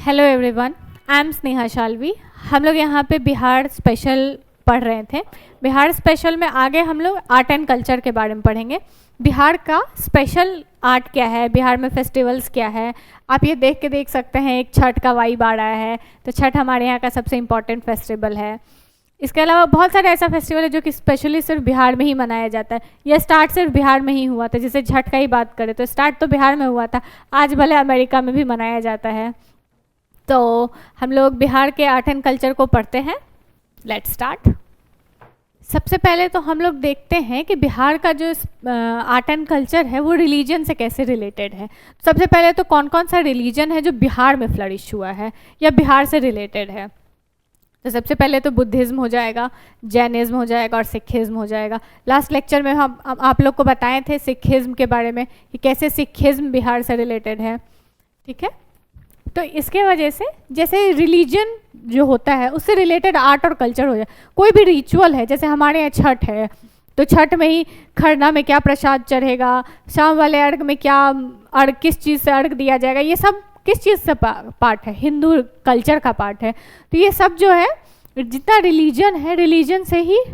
Hello everyone, I am Sneha Shalvi. हम लोग यहाँ पे बिहार स्पेशल पढ़ रहे थे। बिहार स्पेशल में आगे हम लोग आर्ट एंड कल्चर के बारे में पढ़ेंगे। बिहार का स्पेशल आर्ट क्या है, बिहार में फेस्टिवल्स क्या है, आप ये देख सकते हैं। एक छठ का वाइब आ रहा है, तो छठ हमारे यहाँ का सबसे इम्पॉर्टेंट फेस्टिवल है। इसके अलावा बहुत सारे ऐसा फेस्टिवल है जो कि स्पेशली सिर्फ बिहार में ही मनाया जाता है। यह स्टार्ट सिर्फ बिहार में ही हुआ था। जैसे छठ का ही बात करें तो स्टार्ट तो बिहार में हुआ था, आज भले अमेरिका में भी मनाया जाता है। तो हम लोग बिहार के आर्ट एंड कल्चर को पढ़ते हैं। Let's start. सबसे पहले तो हम लोग देखते हैं कि बिहार का जो आर्ट एंड कल्चर है वो रिलीजन से कैसे रिलेटेड है। सबसे पहले तो कौन कौन सा रिलीजन है जो बिहार में फ्लरिश हुआ है या बिहार से रिलेटेड है। तो सबसे पहले तो बुद्धिज़्म हो जाएगा, जैनिज़्म हो जाएगा और सिखिज़्म हो जाएगा। लास्ट लेक्चर में हम आप लोग को बताए थे सिखिज़्म के बारे में कि कैसे सिखिज़्म बिहार से रिलेटेड है। ठीक है, तो इसके वजह से जैसे रिलीजन जो होता है उससे रिलेटेड आर्ट और कल्चर हो जाए। कोई भी रिचुअल है, जैसे हमारे यहाँ छठ है तो छठ में ही खरना में क्या प्रसाद चढ़ेगा, शाम वाले अर्घ में क्या अर्घ, किस चीज़ से अर्घ दिया जाएगा, ये सब किस चीज़ से पार्ट है, हिंदू कल्चर का पार्ट है। तो ये सब जो है जितना रिलीजन है, रिलीजन से ही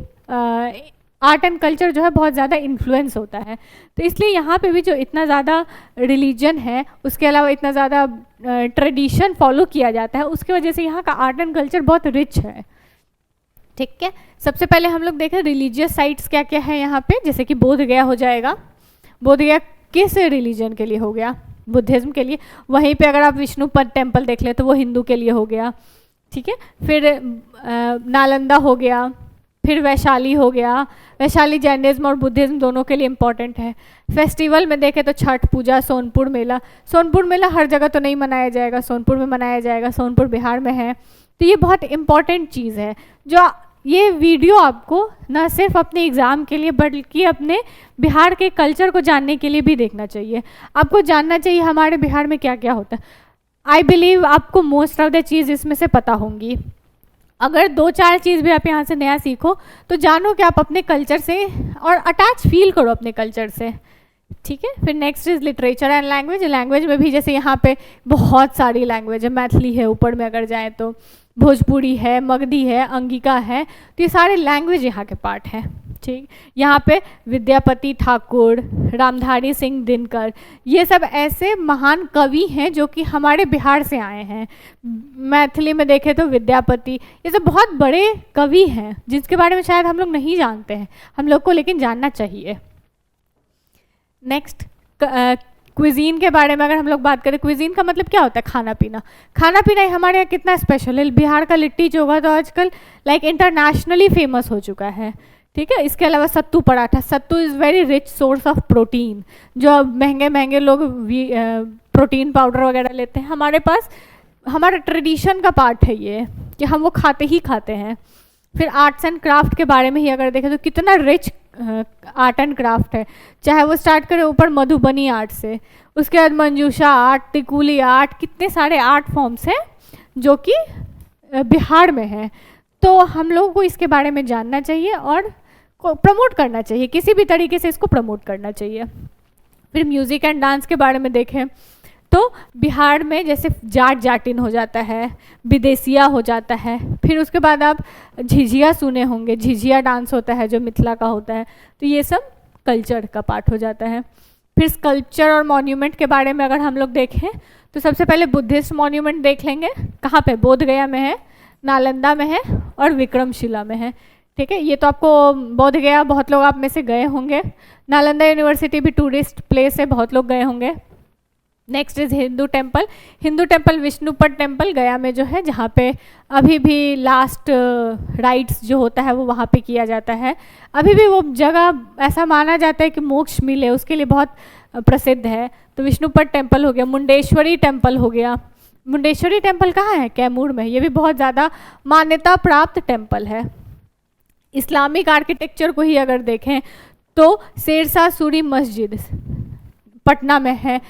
आर्ट एंड कल्चर जो है बहुत ज़्यादा इन्फ्लुएंस होता है। तो इसलिए यहाँ पे भी जो इतना ज़्यादा रिलीजन है, उसके अलावा इतना ज़्यादा ट्रेडिशन फॉलो किया जाता है, उसकी वजह से यहाँ का आर्ट एंड कल्चर बहुत रिच है। ठीक है, सबसे पहले हम लोग देखें रिलीजियस साइट्स क्या क्या है यहाँ पे। जैसे कि बोध गया हो जाएगा। बोध गया किस रिलीजन के लिए हो गया? बुद्धिज़्म के लिए। वहीं पे अगर आप विष्णुपद टेम्पल देख ले तो वो हिंदू के लिए हो गया। ठीक है, फिर नालंदा हो गया, फिर वैशाली हो गया। वैशाली जैनिज्म और बुद्धिज़्म दोनों के लिए इम्पॉर्टेंट है। फेस्टिवल में देखें तो छठ पूजा, सोनपुर मेला। सोनपुर मेला हर जगह तो नहीं मनाया जाएगा, सोनपुर में मनाया जाएगा। सोनपुर बिहार में है, तो ये बहुत इम्पॉर्टेंट चीज़ है। जो ये वीडियो आपको ना सिर्फ अपने एग्ज़ाम के लिए बल्कि अपने बिहार के कल्चर को जानने के लिए भी देखना चाहिए। आपको जानना चाहिए हमारे बिहार में क्या क्या होता है। आई बिलीव आपको मोस्ट ऑफ द चीज़ इसमें से पता होंगी। अगर 2-4 चीज़ भी आप यहाँ से नया सीखो तो जानो कि आप अपने कल्चर से और अटैच फील करो अपने कल्चर से। ठीक है, फिर next is literature and language. Language में भी जैसे यहाँ पे बहुत सारी लैंग्वेज है। मैथिली है, ऊपर में अगर जाएँ तो भोजपुरी है, मगधी है, अंगिका है, तो ये सारे लैंग्वेज यहाँ के पार्ट हैं। ठीक, यहाँ पे विद्यापति ठाकुर, रामधारी सिंह दिनकर, ये सब ऐसे महान कवि हैं जो कि हमारे बिहार से आए हैं। मैथिली में देखें तो विद्यापति, ये सब बहुत बड़े कवि हैं जिसके बारे में शायद हम लोग नहीं जानते हैं, हम लोग को लेकिन जानना चाहिए। नेक्स्ट क्विजीन के बारे में अगर हम लोग बात करें, क्विजीन का मतलब क्या होता है? खाना पीना। खाना पीना ही हमारे यहाँ कितना स्पेशल है। बिहार का लिट्टी चोखा तो आजकल लाइक इंटरनेशनली फेमस हो चुका है। ठीक है, इसके अलावा sattu paratha. Sattu is very rich source of protein. जो अब महंगे महंगे लोग प्रोटीन पाउडर वगैरह लेते हैं, हमारे पास हमारा ट्रेडिशन का पार्ट है ये कि हम वो खाते ही खाते हैं। फिर आर्ट्स एंड क्राफ्ट के बारे में ही अगर देखें तो कितना रिच आर्ट एंड क्राफ्ट है। चाहे वो स्टार्ट करें ऊपर मधुबनी आर्ट से, उसके बाद मंजूषा आर्ट, टिकुली आर्ट, कितने सारे आर्ट फॉर्म्स हैं जो कि बिहार में हैं। तो हम लोगों को इसके बारे में जानना चाहिए और प्रमोट करना चाहिए, किसी भी तरीके से इसको प्रमोट करना चाहिए। फिर म्यूज़िक एंड डांस के बारे में देखें तो बिहार में जैसे जाट जाटिन हो जाता है, विदेशिया हो जाता है। फिर उसके बाद आप झिझिया सुने होंगे, झिझिया डांस होता है जो मिथिला का होता है। तो ये सब कल्चर का पार्ट हो जाता है। फिर स्कल्पचर और मॉन्यूमेंट के बारे में अगर हम लोग देखें तो सबसे पहले बुद्धिस्ट मॉन्यूमेंट देख लेंगे। कहाँ पे? बोध गया में है, नालंदा में है और विक्रमशिला में है। ठीक है, ये तो आपको बोध गया बहुत लोग आप में से गए होंगे। नालंदा यूनिवर्सिटी भी टूरिस्ट प्लेस है, बहुत लोग गए होंगे। Next is Hindu temple. Hindu temple Vishnupad temple गया में जो है, जहाँ पे अभी भी लास्ट राइट्स जो होता है वो वहाँ पे किया जाता है। अभी भी वो जगह ऐसा माना जाता है कि मोक्ष मिले, उसके लिए बहुत प्रसिद्ध है। तो विष्णुपद टेम्पल हो गया। मुंडेश्वरी टेम्पल हो गया। मुंडेश्वरी टेम्पल कहाँ है? कैमूर में। ये भी बहुत ज़्यादा मान्यता प्राप्त टेम्पल है। इस्लामिक आर्किटेक्चर को ही अगर देखें तो शेरशाह सूरी मस्जिद पटना में है।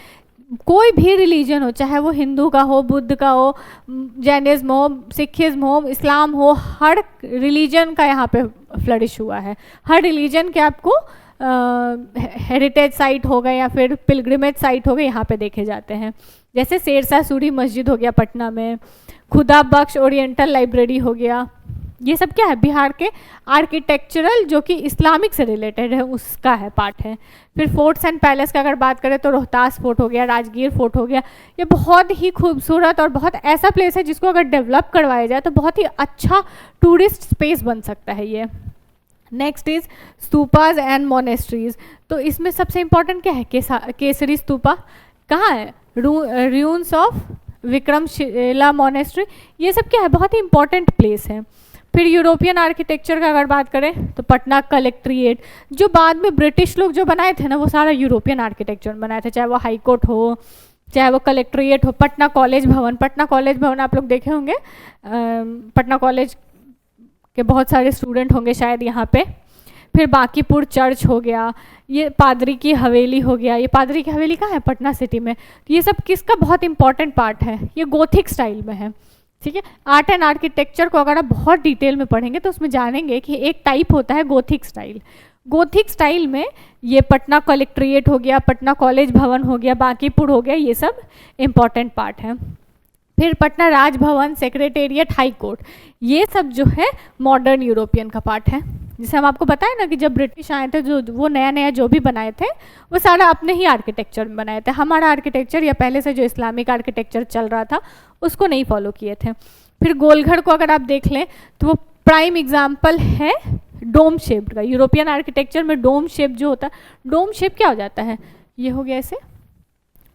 कोई भी रिलीजन हो, चाहे वो हिंदू का हो, बुद्ध का हो, जैनिज्म हो, सिखिज्म हो, इस्लाम हो, हर रिलीजन का यहाँ पे फ्लरिश हुआ है। हर रिलीजन के आपको हेरिटेज साइट हो गए या फिर पिलग्रिमेज साइट हो गए, यहाँ पे देखे जाते हैं। जैसे शेरशाह सूरी मस्जिद हो गया पटना में, खुदा बख्श ओरिएंटल लाइब्रेरी हो गया, ये सब क्या है, बिहार के आर्किटेक्चरल जो कि इस्लामिक से रिलेटेड है उसका है पार्ट है। फिर फोर्ट्स एंड पैलेस का अगर बात करें तो रोहतास फोर्ट हो गया, राजगीर फोर्ट हो गया। ये बहुत ही खूबसूरत और बहुत ऐसा प्लेस है जिसको अगर डेवलप करवाया जाए तो बहुत ही अच्छा टूरिस्ट स्पेस बन सकता है ये। Next is stupas and monasteries. तो इसमें सबसे इंपॉर्टेंट क्या है, केसरी स्तूपा कहाँ है, रून्स ऑफ विक्रमशिला मोनेस्ट्री, ये सब क्या है, बहुत ही इंपॉर्टेंट प्लेस है। फिर यूरोपियन आर्किटेक्चर का अगर बात करें तो पटना कलेक्ट्रेट, जो बाद में ब्रिटिश लोग जो बनाए थे ना वो सारा यूरोपियन आर्किटेक्चर बनाए थे, चाहे वो हाई कोर्ट हो, चाहे वो कलेक्ट्रेट हो। पटना कॉलेज भवन आप लोग देखे होंगे, पटना कॉलेज के बहुत सारे स्टूडेंट होंगे शायद यहाँ पे। फिर बांकीपुर चर्च हो गया, ये पादरी की हवेली हो गया, ये पादरी की हवेली कहाँ है, पटना सिटी में। ये सब किसका बहुत इंपॉर्टेंट पार्ट है, ये गोथिक स्टाइल में है, ठीक है। आर्ट एंड आर्किटेक्चर को अगर आप बहुत डिटेल में पढ़ेंगे तो उसमें जानेंगे कि एक टाइप होता है गोथिक स्टाइल। गोथिक स्टाइल में ये पटना कलेक्ट्रेट हो गया, पटना कॉलेज भवन हो गया, बांकीपुर हो गया, ये सब इम्पॉर्टेंट पार्ट है। फिर Patna Raj Bhavan, secretariat, high court, ये सब जो है मॉडर्न यूरोपियन का पार्ट है। जैसे हम आपको बताएं ना कि जब ब्रिटिश आए थे जो वो नया नया जो भी बनाए थे वो सारा अपने ही आर्किटेक्चर में बनाए थे। हमारा आर्किटेक्चर या पहले से जो इस्लामिक आर्किटेक्चर चल रहा था उसको नहीं फॉलो किए थे। फिर गोलघर को अगर आप देख लें तो वो प्राइम एग्जाम्पल है डोम शेप का। यूरोपियन आर्किटेक्चर में डोम शेप जो होता है, डोम शेप क्या हो जाता है, ये हो गया ऐसे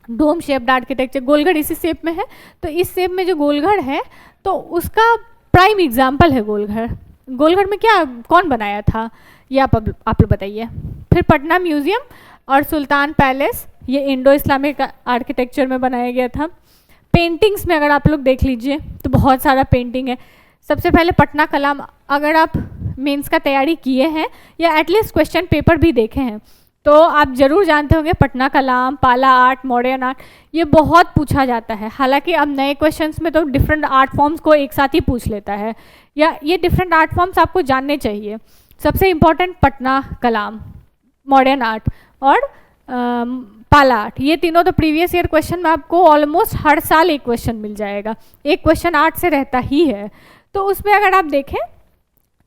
डोम शेप्ड आर्किटेक्चर, गोलघर इसी शेप में है। तो इस शेप में जो गोलघर है तो उसका प्राइम एग्जाम्पल है गोलघर। गोलघर में क्या कौन बनाया था ये आप लोग बताइए। फिर पटना म्यूजियम और सुल्तान पैलेस, ये इंडो इस्लामिक आर्किटेक्चर में बनाया गया था। पेंटिंग्स में अगर आप लोग देख लीजिए तो बहुत सारा पेंटिंग है। सबसे पहले पटना कलाम, अगर आप मेंस का तैयारी किए हैं या एटलीस्ट क्वेश्चन पेपर भी देखे हैं तो आप जरूर जानते होंगे पटना कलाम, पाला आर्ट, मॉडर्न आर्ट, ये बहुत पूछा जाता है। हालांकि अब नए क्वेश्चंस में तो डिफरेंट आर्ट फॉर्म्स को एक साथ ही पूछ लेता है, या ये डिफरेंट आर्ट फॉर्म्स आपको जानने चाहिए। सबसे इम्पॉर्टेंट पटना कलाम, मॉडर्न आर्ट और पाला आर्ट, ये तीनों तो प्रीवियस ईयर क्वेश्चन में आपको ऑलमोस्ट हर साल एक क्वेश्चन मिल जाएगा, एक क्वेश्चन आर्ट से रहता ही है। तो उसमें अगर आप देखें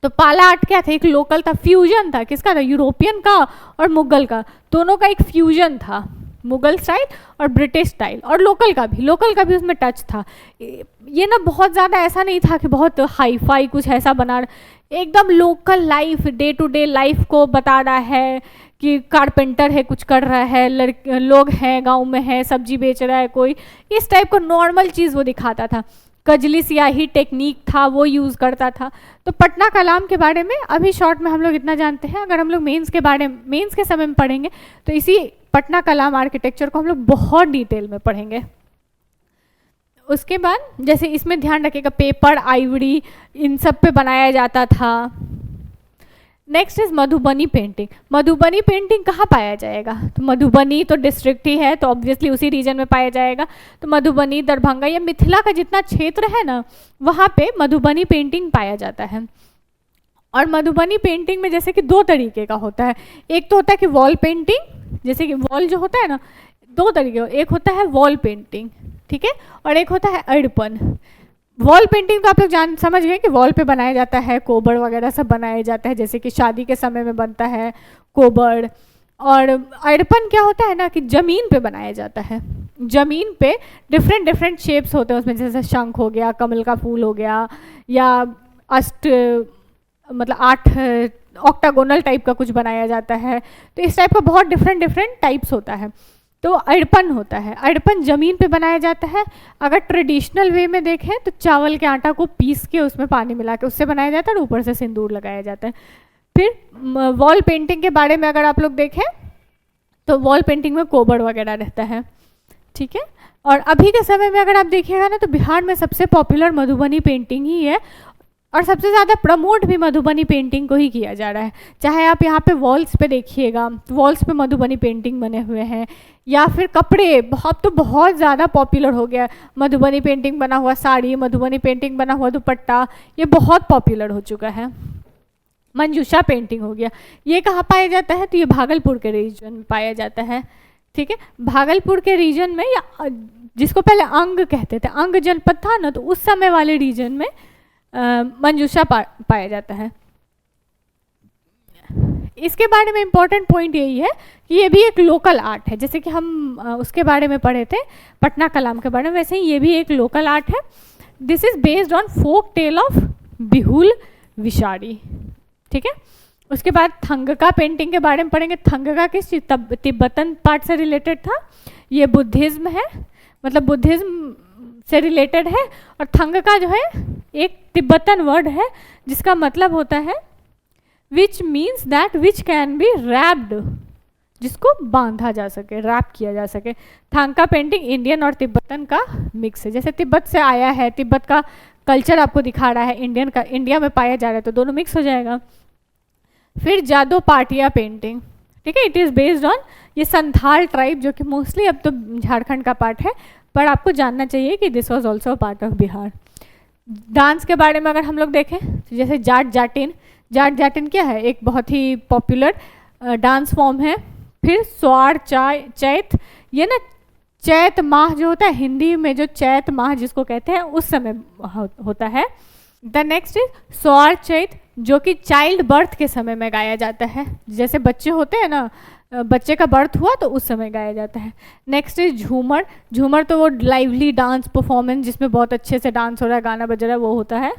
तो पाला आर्ट क्या था, एक लोकल था, फ्यूजन था, किसका था, यूरोपियन का और मुगल का, दोनों का एक फ्यूजन था, मुगल स्टाइल और ब्रिटिश स्टाइल, और लोकल का भी उसमें टच था। ये ना बहुत ज़्यादा ऐसा नहीं था कि बहुत हाई फाई कुछ ऐसा बना, एकदम local life, day to day life को बता रहा है कि कारपेंटर है कुछ कर रहा है, लोग हैं गांव में है, सब्जी बेच रहा है कोई, इस टाइप का नॉर्मल चीज़ वो दिखाता था। कजली स्याही टेक्निक था वो यूज़ करता था। तो पटना कलाम के बारे में अभी शॉर्ट में हम लोग इतना जानते हैं। अगर हम लोग मेंस के समय में पढ़ेंगे तो इसी पटना कलाम आर्किटेक्चर को हम लोग बहुत डिटेल में पढ़ेंगे। उसके बाद जैसे इसमें ध्यान रखिएगा पेपर, आइवरी, इन सब पे बनाया जाता था। Next is Madhubani painting. Madhubani painting कहाँ पाया जाएगा, तो मधुबनी तो डिस्ट्रिक्ट ही है तो ऑब्वियसली उसी रीजन में पाया जाएगा। तो मधुबनी, दरभंगा या मिथिला का जितना क्षेत्र है ना वहाँ पे मधुबनी पेंटिंग पाया जाता है। और मधुबनी पेंटिंग में जैसे कि दो तरीके का होता है, एक तो होता है कि वॉल पेंटिंग, जैसे कि वॉल जो होता है ना दो तरीके, एक होता है वॉल पेंटिंग, ठीक है, और एक होता है अड़पन। वॉल पेंटिंग तो आप लोग समझ गए कि वॉल पे बनाया जाता है, कोबड़ वगैरह सब बनाया जाता है, जैसे कि शादी के समय में बनता है कोबड़। और अड़पन क्या होता है ना कि ज़मीन पे बनाया जाता है, ज़मीन पे डिफरेंट शेप्स होते हैं उसमें, जैसे शंख हो गया, कमल का फूल हो गया, या मतलब 8 ऑक्टागोनल टाइप का कुछ बनाया जाता है। तो इस टाइप का बहुत डिफरेंट टाइप्स होता है। तो अड़पन होता है, अड़पन ज़मीन पे बनाया जाता है। अगर ट्रेडिशनल वे में देखें तो चावल के आटा को पीस के उसमें पानी मिला के उससे बनाया जाता है और ऊपर से सिंदूर लगाया जाता है। फिर वॉल पेंटिंग के बारे में अगर आप लोग देखें तो वॉल पेंटिंग में कोबड़ वगैरह रहता है, ठीक है। और अभी के समय में अगर आप देखिएगा ना तो बिहार में सबसे पॉपुलर मधुबनी पेंटिंग ही है, और सबसे ज़्यादा प्रमोट भी मधुबनी पेंटिंग को ही किया जा रहा है। चाहे आप यहाँ पे वॉल्स पे देखिएगा, वॉल्स पे मधुबनी पेंटिंग बने हुए हैं, या फिर कपड़े बहुत ज़्यादा पॉपुलर हो गया, मधुबनी पेंटिंग बना हुआ साड़ी, मधुबनी पेंटिंग बना हुआ दुपट्टा, ये बहुत पॉपुलर हो चुका है। मंजूषा पेंटिंग हो गया, ये कहाँ पाया जाता है, तो ये भागलपुर के रीजन में पाया जाता है। ठीक है, भागलपुर के रीजन में, या जिसको पहले अंग कहते थे, अंग जनपद था ना, तो उस समय वाले रीजन में मंजूषा पाया जाता है। इसके बारे में इम्पोर्टेंट पॉइंट यही है कि ये भी एक लोकल आर्ट है, जैसे कि हम उसके बारे में पढ़े थे पटना कलाम के बारे में, वैसे ही ये भी एक लोकल आर्ट है। This is based on folk tale of Behula Bishahari. ठीक है, उसके बाद थंगका पेंटिंग के बारे में पढ़ेंगे। थंगका किस चीज, तिब्बतन पार्ट से रिलेटेड था, ये बुद्धिज्म है, मतलब बुद्धिज्म से रिलेटेड है। और थंगका जो है एक तिब्बतन वर्ड है जिसका मतलब होता है which means that which can be wrapped, जिसको बांधा जा सके, रैप किया जा सके। थंगका पेंटिंग इंडियन और तिब्बतन का मिक्स है, जैसे तिब्बत से आया है, तिब्बत का कल्चर आपको दिखा रहा है, इंडियन का इंडिया में पाया जा रहा है, तो दोनों मिक्स हो जाएगा। फिर जादो पाटिया पेंटिंग, ठीक है, इट इज़ बेस्ड ऑन, ये संथाल ट्राइब जो कि मोस्टली अब तो झारखंड का पार्ट है, पर आपको जानना चाहिए कि this was also part of Bihar. Dance के बारे में अगर हम लोग देखें तो जैसे जाट जाटिन, जाट जाटिन क्या है, एक बहुत ही पॉपुलर डांस फॉर्म है। फिर स्वार चैत, ये ना चैत माह जो होता है, हिंदी में जो चैत माह जिसको कहते हैं उस समय होता है। द नेक्स्ट इज स्वार चैत, जो कि चाइल्ड बर्थ के समय में गाया जाता है, जैसे बच्चे होते हैं ना, बच्चे का बर्थ हुआ तो उस समय गाया जाता है। नेक्स्ट इज झूमर, झूमर तो वो लाइवली डांस परफॉर्मेंस जिसमें बहुत अच्छे से डांस हो रहा है, गाना बज रहा है, वो होता है।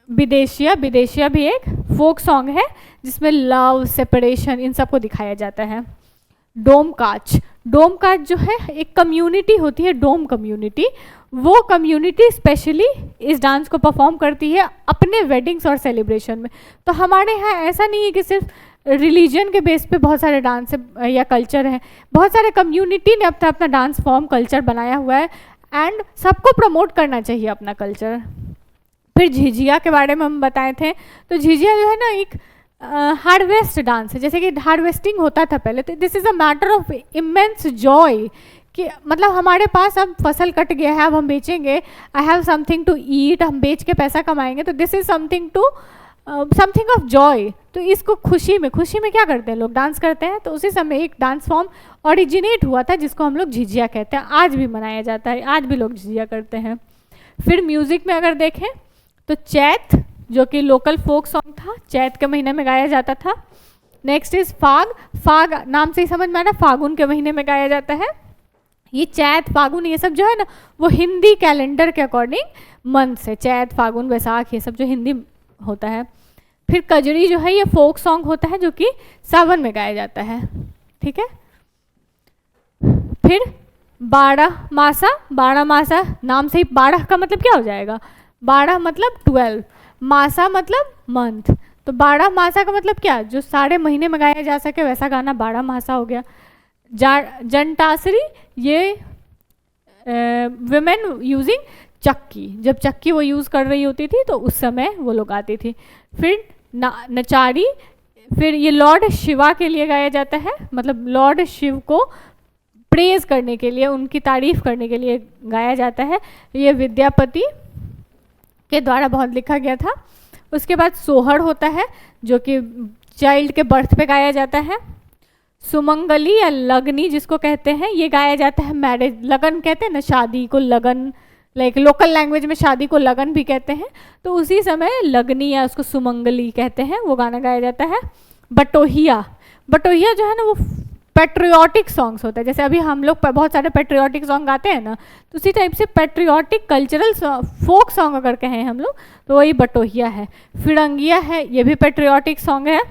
विदेशिया, विदेशिया भी एक फोक सॉन्ग है जिसमें लव, सेपरेशन, इन सबको दिखाया जाता है। डोम काच, डोम काच जो है एक कम्युनिटी होती है, डोम कम्युनिटी, वो कम्युनिटी स्पेशली इस डांस को परफॉर्म करती है अपने वेडिंग्स और सेलिब्रेशन में। तो हमारे यहाँ ऐसा नहीं है कि सिर्फ रिलीजन के बेस पे बहुत सारे डांस या कल्चर है, बहुत सारे कम्युनिटी ने अपना अपना डांस फॉर्म कल्चर बनाया हुआ है, एंड सबको प्रमोट करना चाहिए अपना कल्चर। फिर झिझिया के बारे में हम बताए थे, तो झिझिया जो है ना एक हार्वेस्ट डांस है, जैसे कि हार्वेस्टिंग होता था पहले, तो this is a matter of immense Joy, कि मतलब हमारे पास अब फसल कट गया है, अब हम बेचेंगे, I have something to eat, हम बेच के पैसा कमाएंगे, तो this is something to something of joy. तो इसको खुशी में क्या करते हैं लोग, डांस करते हैं। तो उसी समय एक डांस फॉर्म ओरिजिनेट हुआ था जिसको हम लोग झिझिया कहते हैं, आज भी मनाया जाता है, आज भी लोग झिझिया करते हैं। फिर म्यूज़िक में अगर देखें तो चैत, जो कि लोकल फोक सॉन्ग था, चैत के महीने में गाया जाता था। नेक्स्ट इज फाग, फाग नाम से ही समझ में आ रहा है, फागुन के महीने में गाया जाता है। ये चैत फागुन ये सब जो है ना वो हिंदी कैलेंडर के अकॉर्डिंग मंथ्स है, चैत फागुन वैसाख ये सब जो हिंदी होता है। फिर कजरी जो है ये फोक सॉन्ग होता है जो कि सावन में गाया जाता है। ठीक है, फिर बारह मासा, बारह मासा नाम से ही, बारह का मतलब क्या हो जाएगा, बारह मतलब 12, मासा मतलब मंथ, तो बारह मासा का मतलब क्या, जो सारे महीने में गाया जा सके वैसा गाना बारह मासा हो गया। जंटासरी, ये वुमेन यूजिंग चक्की, जब चक्की वो यूज़ कर रही होती थी तो उस समय वो लोग आती थी। फिर नचारी, फिर ये लॉर्ड शिवा के लिए गाया जाता है, मतलब लॉर्ड शिव को प्रेज करने के लिए, उनकी तारीफ करने के लिए गाया जाता है। ये विद्यापति के द्वारा बहुत लिखा गया था। उसके बाद सोहर होता है जो कि चाइल्ड के बर्थ पे गाया जाता है। सुमंगली या लगनी जिसको कहते हैं, ये गाया जाता है मैरिज, लगन कहते हैं ना शादी को, लगन लाइक लोकल लैंग्वेज में शादी को लगन भी कहते हैं, तो उसी समय लगनी या उसको सुमंगली कहते हैं, वो गाना गाया जाता है। बटोहिया, बटोहिया जो है ना वो पेट्रियाटिक सॉन्ग्स होता है, जैसे अभी हम लोग बहुत सारे पेट्रियाटिक सॉन्ग गाते हैं ना, तो उसी टाइप से पेट्रियाटिक कल्चरल फोक सॉन्ग अगर कहें हम लोग तो वही बटोहिया है। फिरंगिया है, ये भी पेट्रियाटिक सॉन्ग है।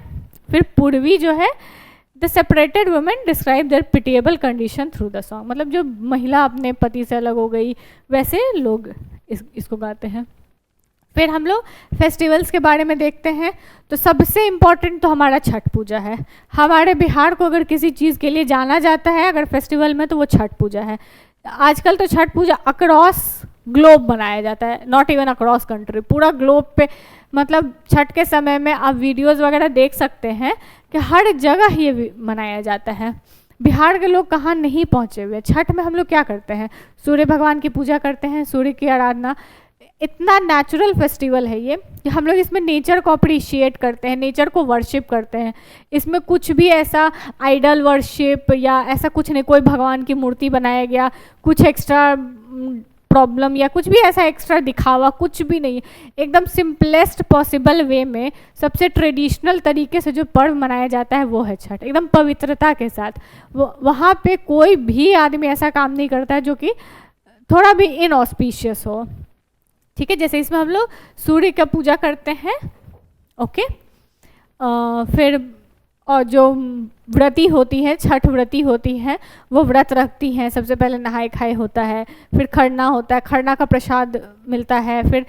फिर पूर्वी जो है, the separated women describe their pitiable condition through the song, मतलब जो महिला अपने पति से अलग हो गई वैसे लोग इसको गाते हैं। फिर हम लोग फेस्टिवल्स के बारे में देखते हैं, तो सबसे इम्पॉर्टेंट तो हमारा छठ पूजा है। हमारे बिहार को अगर किसी चीज़ के लिए जाना जाता है अगर फेस्टिवल में, तो वो छठ पूजा है। आजकल तो छठ पूजा अक्रॉस ग्लोब मनाया जाता है, नॉट इवन अक्रॉस कंट्री, पूरा ग्लोब पे, मतलब छठ के समय में आप वीडियोज़ वगैरह देख सकते हैं कि हर जगह ये मनाया जाता है। बिहार के लोग कहाँ नहीं पहुँचे हुए। छठ में हम लोग क्या करते हैं, सूर्य भगवान की पूजा करते हैं, सूर्य की आराधना, इतना नेचुरल फेस्टिवल है ये कि हम लोग इसमें नेचर को अप्रिशिएट करते हैं, नेचर को वर्शिप करते हैं। इसमें कुछ भी ऐसा आइडल वर्शिप या ऐसा कुछ नहीं, कोई भगवान की मूर्ति बनाया गया, कुछ एक्स्ट्रा प्रॉब्लम या कुछ भी ऐसा एक्स्ट्रा दिखावा कुछ भी नहीं। एकदम सिंपलेस्ट पॉसिबल वे में सबसे ट्रेडिशनल तरीके से जो पर्व मनाया जाता है वो है छठ, एकदम पवित्रता के साथ। वहाँ पे कोई भी आदमी ऐसा काम नहीं करता है जो कि थोड़ा भी इनऑस्पिशियस हो, ठीक है। जैसे इसमें हम लोग सूर्य का पूजा करते हैं, ओके। फिर और जो व्रती होती है, छठ व्रती होती है, वो व्रत रखती हैं। सबसे पहले नहाए खाए होता है, फिर खरना होता है, खरना का प्रसाद मिलता है, फिर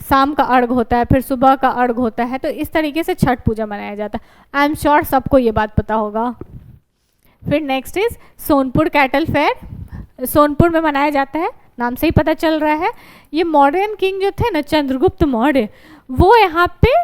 शाम का अर्घ होता है, फिर सुबह का अर्घ होता है। तो इस तरीके से छठ पूजा मनाया जाता है। आई एम श्योर सबको ये बात पता होगा। फिर next is Sonpur cattle fair. Sonpur में मनाया जाता है, नाम से ही पता चल रहा है। ये मॉडर्न किंग जो थे ना, चंद्रगुप्त मौर्य, वो यहाँ पे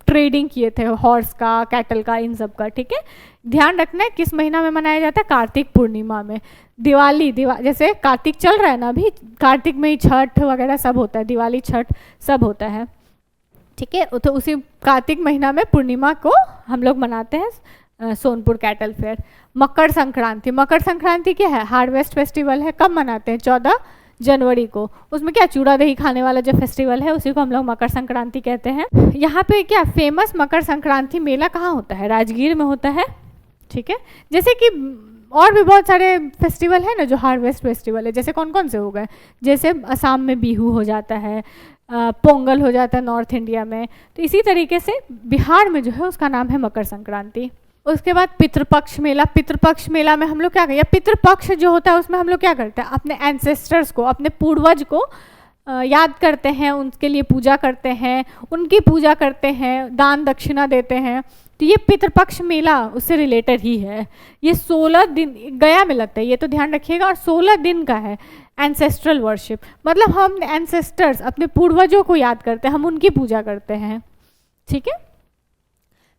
ट्रेडिंग किए थे हॉर्स का, कैटल का, इन सब का, ठीक है। ध्यान रखना है किस महीना में मनाया जाता है, कार्तिक पूर्णिमा में। दिवाली जैसे कार्तिक चल रहा है ना अभी, कार्तिक में ही छठ वगैरह सब होता है, दिवाली छठ सब होता है, ठीक है। तो उसी कार्तिक महीना में पूर्णिमा को हम लोग मनाते हैं सोनपुर कैटल फेयर। मकर संक्रांति, मकर संक्रांति क्या है, हार्वेस्ट फेस्टिवल है। कब मनाते हैं, 14 जनवरी को। उसमें क्या चूड़ा दही खाने वाला जो फेस्टिवल है उसी को हम लोग मकर संक्रांति कहते हैं। यहाँ पे क्या फेमस मकर संक्रांति मेला कहाँ होता है, राजगीर में होता है, ठीक है। जैसे कि और भी बहुत सारे फेस्टिवल है ना जो हार्वेस्ट फेस्टिवल है, जैसे कौन कौन से हो गए, जैसे असम में बिहू हो जाता है, पोंगल हो जाता है नॉर्थ इंडिया में। तो इसी तरीके से बिहार में जो है उसका नाम है मकर संक्रांति। उसके बाद पितृपक्ष मेला। पितृपक्ष मेला में हम लोग क्या करते हैं, पितृपक्ष जो होता है उसमें हम लोग क्या करते हैं, अपने एंसेस्टर्स को, अपने पूर्वज को याद करते हैं, उनके लिए पूजा करते हैं, उनकी पूजा करते हैं, दान दक्षिणा देते हैं। तो ये पितृपक्ष मेला उससे रिलेटेड ही है। ये 16 दिन गया में लगता है, ये तो ध्यान रखिएगा, और 16 दिन का है। एंसेस्ट्रल वर्शिप मतलब हम एंसेस्टर्स, अपने पूर्वजों को याद करते हैं, हम उनकी पूजा करते हैं, ठीक है।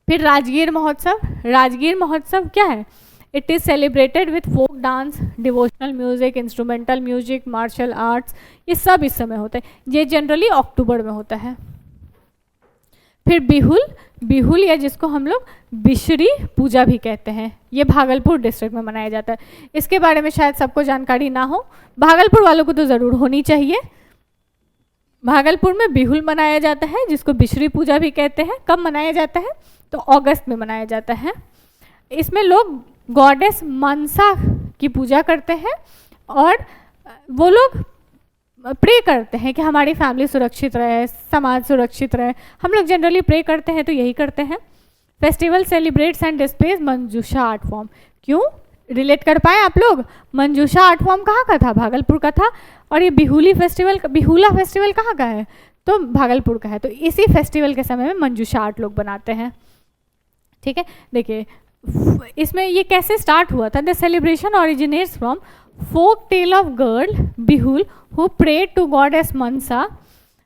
फिर राजगीर महोत्सव। राजगीर महोत्सव क्या है, it is celebrated with folk dance, devotional music, instrumental music, martial arts, ये सब इस समय होता है। ये जनरली अक्टूबर में होता है। फिर बिहुल, बिहुल या जिसको हम लोग बिशरी पूजा भी कहते हैं, ये भागलपुर डिस्ट्रिक्ट में मनाया जाता है। इसके बारे में शायद सबको जानकारी ना हो, भागलपुर वालों को तो ज़रूर होनी चाहिए। भागलपुर में बिहुल मनाया जाता है जिसको बिशरी पूजा भी कहते हैं। कब मनाया जाता है, तो अगस्त में मनाया जाता है। इसमें लोग गॉडेस मनसा की पूजा करते हैं और वो लोग प्रे करते हैं कि हमारी फैमिली सुरक्षित रहे, समाज सुरक्षित रहे। हम लोग जनरली प्रे करते हैं तो यही करते हैं। Festival celebrates and displays Manjusha art form. क्यों रिलेट कर पाए आप लोग, मंजूषा आर्ट फॉर्म कहाँ का था, भागलपुर का था। और ये बिहुला फेस्टिवल कहाँ का है, तो भागलपुर का है। तो इसी फेस्टिवल के समय में मंजूषा आर्ट लोग बनाते हैं, ठीक है। देखिए इसमें ये कैसे स्टार्ट हुआ था, the celebration originates from folk tale of girl Behula who prayed to goddess Manasa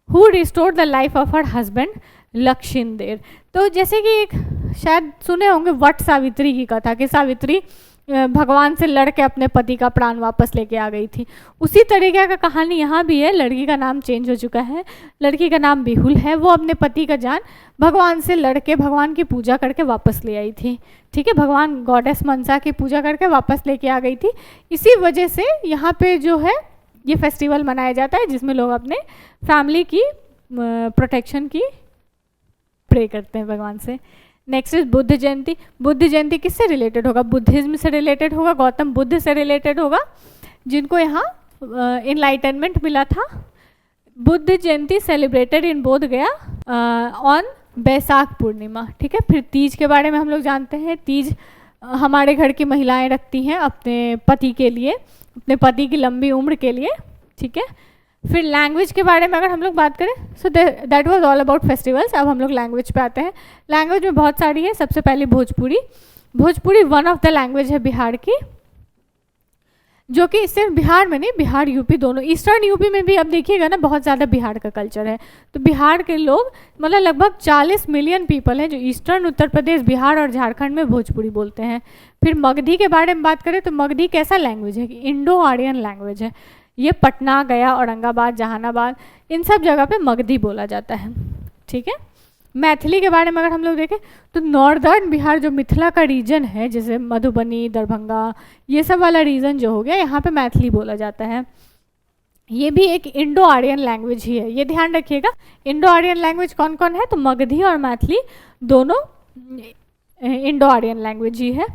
who restored the life of her husband Lakhindar. तो जैसे कि एक शायद सुने होंगे वट सावित्री की कथा, कि सावित्री भगवान से लड़ के अपने पति का प्राण वापस लेके आ गई थी। उसी तरीके का कहानी यहाँ भी है। लड़की का नाम चेंज हो चुका है, लड़की का नाम बिहुल है। वो अपने पति का जान भगवान से लड़ के भगवान की पूजा करके वापस ले आई थी, ठीक है। भगवान गॉडेस मनसा की पूजा करके वापस लेके आ गई थी। इसी वजह से यहाँ पे जो है ये फेस्टिवल मनाया जाता है जिसमें लोग अपने फैमिली की प्रोटेक्शन की प्रे करते हैं भगवान से। Next is Buddha Jayanti. बुद्ध जयंती किससे रिलेटेड होगा, बुद्धिज्म से रिलेटेड होगा, गौतम बुद्ध से रिलेटेड होगा, जिनको यहाँ इनलाइटनमेंट मिला था। बुद्ध जयंती सेलिब्रेटेड इन बोध गया ऑन बैसाख पूर्णिमा, ठीक है। फिर तीज के बारे में हम लोग जानते हैं। तीज हमारे घर की महिलाएं रखती हैं अपने पति के लिए, अपने पति की लंबी उम्र के लिए, ठीक है। फिर लैंग्वेज के बारे में अगर हम लोग बात करें, so that was all about festivals. अब हम लोग लैंग्वेज पे आते हैं। लैंग्वेज में बहुत सारी है। सबसे पहले Bhojpuri. Bhojpuri one of the language है बिहार की, जो कि सिर्फ बिहार में नहीं, बिहार यूपी दोनों, ईस्टर्न यूपी में भी अब देखिएगा ना बहुत ज़्यादा बिहार का कल्चर है। तो बिहार के लोग मतलब लगभग 40 मिलियन पीपल हैं जो ईस्टर्न उत्तर प्रदेश, बिहार और झारखंड में भोजपुरी बोलते हैं। फिर मगधी के बारे में बात करें तो मगधी कैसा लैंग्वेज है, इंडो आर्यन लैंग्वेज है। ये पटना, गया, औरंगाबाद, जहानाबाद, इन सब जगह पे मगधी बोला जाता है। ठीक है। मैथिली के बारे में अगर हम लोग देखें तो नॉर्दर्न बिहार जो मिथिला का रीजन है, जैसे मधुबनी, दरभंगा, ये सब वाला रीजन जो हो गया, यहाँ पे मैथिली बोला जाता है। ये भी एक इंडो आर्यन लैंग्वेज ही है, ये ध्यान रखिएगा। इंडो आर्यन लैंग्वेज कौन कौन है? तो मगधी और मैथिली दोनों इंडो आर्यन लैंग्वेज ही है।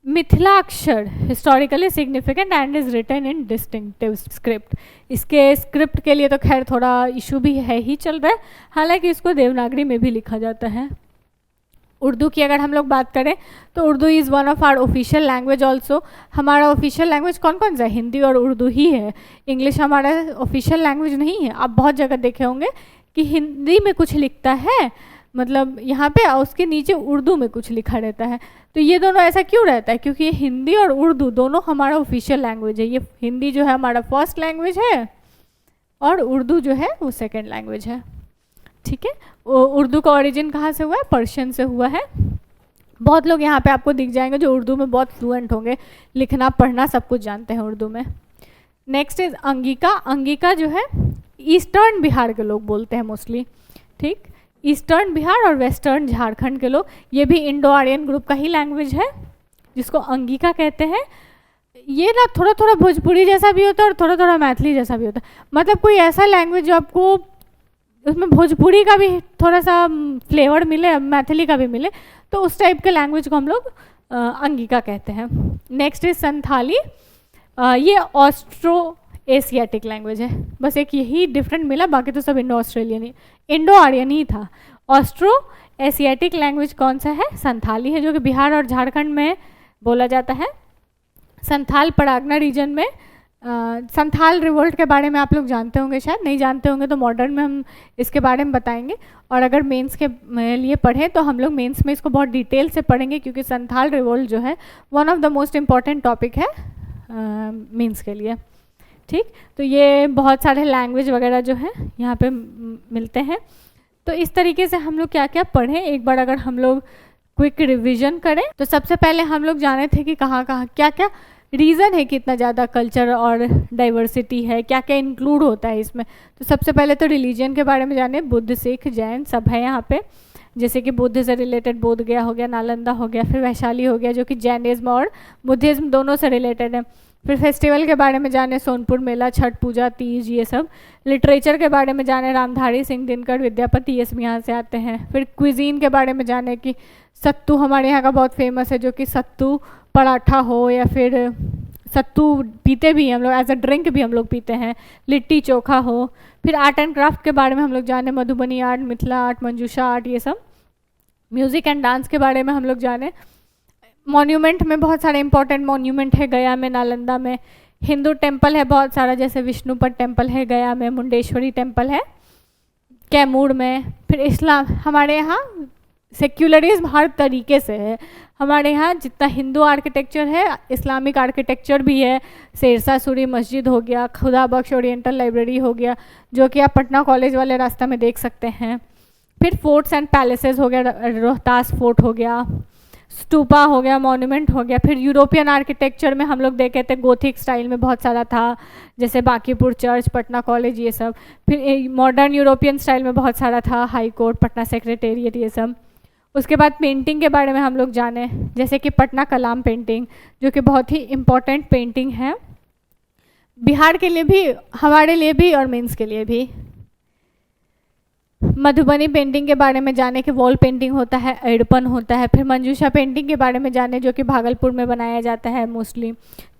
Mithilakshar historically significant and is written in distinctive script. इसके स्क्रिप्ट के लिए तो खैर थोड़ा इशू भी है ही चल रहा है, हालांकि इसको देवनागरी में भी लिखा जाता है। उर्दू की अगर हम लोग बात करें तो Urdu is one of our official language also. हमारा ऑफिशियल लैंग्वेज कौन कौन सा? हिंदी और उर्दू ही है। इंग्लिश हमारा ऑफिशियल लैंग्वेज नहीं है। आप बहुत जगह देखे होंगे कि हिंदी में कुछ लिखता है, मतलब यहाँ पे, उसके नीचे उर्दू में कुछ लिखा रहता है। तो ये दोनों ऐसा क्यों रहता है? क्योंकि ये हिंदी और उर्दू दोनों हमारा ऑफिशियल लैंग्वेज है। ये हिंदी जो है हमारा फर्स्ट लैंग्वेज है और उर्दू जो है वो सेकेंड लैंग्वेज है। ठीक है। उर्दू का ओरिजिन कहाँ से हुआ है? पर्शियन से हुआ है। बहुत लोग यहाँ पे आपको दिख जाएंगे जो उर्दू में बहुत फ्लुएंट होंगे, लिखना पढ़ना सब कुछ जानते हैं उर्दू में। Next is Angika. अंगिका जो है ईस्टर्न बिहार के लोग बोलते हैं मोस्टली। ठीक, ईस्टर्न बिहार और वेस्टर्न झारखंड के लोग, ये भी इंडो आर्यन ग्रुप का ही लैंग्वेज है जिसको अंगिका कहते हैं। ये ना थोड़ा थोड़ा भोजपुरी जैसा भी होता है और थोड़ा थोड़ा मैथिली जैसा भी होता है। मतलब कोई ऐसा लैंग्वेज जो आपको उसमें भोजपुरी का भी थोड़ा सा फ्लेवर मिले, मैथिली का भी मिले, तो उस टाइप के लैंग्वेज को हम लोग अंगिका कहते हैं। Next is Santhali. ये ऑस्ट्रो एशियाटिक लैंग्वेज है, बस एक यही डिफरेंट मिला, बाकी तो सब इंडो ऑस्ट्रेलियन ही, इंडो आर्यन ही था। ऑस्ट्रो एशियाटिक लैंग्वेज कौन सा है? संथाली है, जो कि बिहार और झारखंड में बोला जाता है। संथाल परागना रीजन में संथाल रिवोल्ट के बारे में आप लोग जानते होंगे, शायद नहीं जानते होंगे तो मॉडर्न में हम इसके बारे में बताएंगे, और अगर मेंस के लिए पढ़ें तो हम लोग मेंस में इसको बहुत डिटेल से पढ़ेंगे, क्योंकि संथाल रिवोल्ट जो है one of the most important topic है मेंस के लिए। ठीक, तो ये बहुत सारे लैंग्वेज वगैरह जो है यहाँ पे मिलते हैं। तो इस तरीके से हम लोग क्या क्या पढ़ें, एक बार अगर हम लोग क्विक रिविजन करें तो सबसे पहले हम लोग जाने थे कि कहाँ कहाँ क्या क्या रीज़न है कि इतना ज़्यादा कल्चर और डाइवर्सिटी है, क्या क्या इंक्लूड होता है इसमें। तो सबसे पहले तो रिलीजन के बारे में जाने, बुद्ध सिख जैन सब है यहाँ पे, जैसे कि बुद्ध से रिलेटेड बोध गया हो गया, नालंदा हो गया, फिर वैशाली हो गया जो कि जैनिज्म और बुद्धिज़्म दोनों से रिलेटेड है। फिर फेस्टिवल के बारे में जाने, सोनपुर मेला, छठ पूजा, तीज, ये सब। लिटरेचर के बारे में जाने, रामधारी सिंह दिनकर, विद्यापति, ये सब यहाँ से आते हैं। फिर क्विजीन के बारे में जाने कि सत्तू हमारे यहाँ का बहुत फेमस है, जो कि सत्तू पराठा हो या फिर सत्तू पीते भी हैं हम लोग, एज अ ड्रिंक भी हम लोग पीते हैं, लिट्टी चोखा हो। फिर आर्ट एंड क्राफ्ट के बारे में हम लोग जाने, मधुबनी आर्ट, मिथिला आर्ट, मंजूषा आर्ट, ये सब। म्यूज़िक एंड डांस के बारे में हम लोग जाने। मॉन्यूमेंट में बहुत सारे इंपॉर्टेंट मॉन्यूमेंट है, गया में, नालंदा में। हिंदू टेम्पल है बहुत सारा, जैसे विष्णुपद टेम्पल है गया में, मुंडेश्वरी टेम्पल है कैमूर में। फिर इस्लाम, हमारे यहाँ सेक्युलरिज्म हर तरीके से है। हमारे यहाँ जितना हिंदू आर्किटेक्चर है, इस्लामिक आर्किटेक्चर भी है। शेरशाह सूरी मस्जिद हो गया, खुदा बख्श ओरिएंटल लाइब्रेरी हो गया, जो कि आप पटना कॉलेज वाले रास्ता में देख सकते हैं। फिर फोर्ट्स एंड पैलेसेस हो गया, रोहतास फोर्ट हो गया, स्तूपा हो गया, मॉन्यूमेंट हो गया। फिर यूरोपियन आर्किटेक्चर में हम लोग देखे थे गोथिक स्टाइल में बहुत सारा था, जैसे बांकीपुर चर्च, पटना कॉलेज, ये सब। फिर मॉडर्न यूरोपियन स्टाइल में बहुत सारा था, हाई कोर्ट, पटना सेक्रेटेरिएट, ये सब। उसके बाद पेंटिंग के बारे में हम लोग जाने, जैसे कि पटना कलाम पेंटिंग, जो कि बहुत ही इम्पॉर्टेंट पेंटिंग है बिहार के लिए भी, हमारे लिए भी और मेंस के लिए भी। मधुबनी पेंटिंग के बारे में जाने कि वॉल पेंटिंग होता है, एड़पन होता है। फिर मंजूषा पेंटिंग के बारे में जाने, जो कि भागलपुर में बनाया जाता है मोस्टली।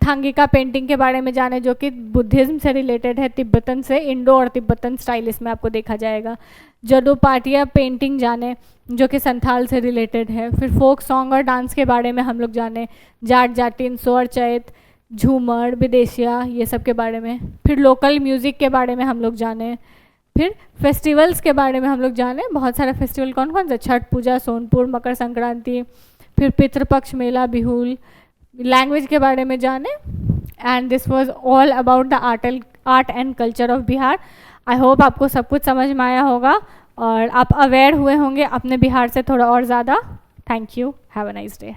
थांगिका पेंटिंग के बारे में जाने, जो कि बुद्धिज़्म से रिलेटेड है, तिब्बतन से, इंडो और तिब्बतन स्टाइल इसमें आपको देखा जाएगा। जडोपाटिया पेंटिंग जाने, जो कि संथाल से रिलेटेड है। फिर फोक सॉन्ग और डांस के बारे में हम लोग जाने, जाट जाटिन, सोर चैत, झूमर, विदेशिया, ये सब के बारे में। फिर लोकल म्यूज़िक के बारे में हम लोग जाने। फिर फेस्टिवल्स के बारे में हम लोग जाने, बहुत सारे फेस्टिवल कौन कौन से, छठ पूजा, सोनपुर, मकर संक्रांति। फिर पितृपक्ष मेला, बिहुल। लैंग्वेज के बारे में जाने। And this was all about the art and culture of Bihar. I hope आपको सब कुछ समझ में आया होगा और आप अवेयर हुए होंगे अपने बिहार से थोड़ा और ज़्यादा। Thank you, have a nice day.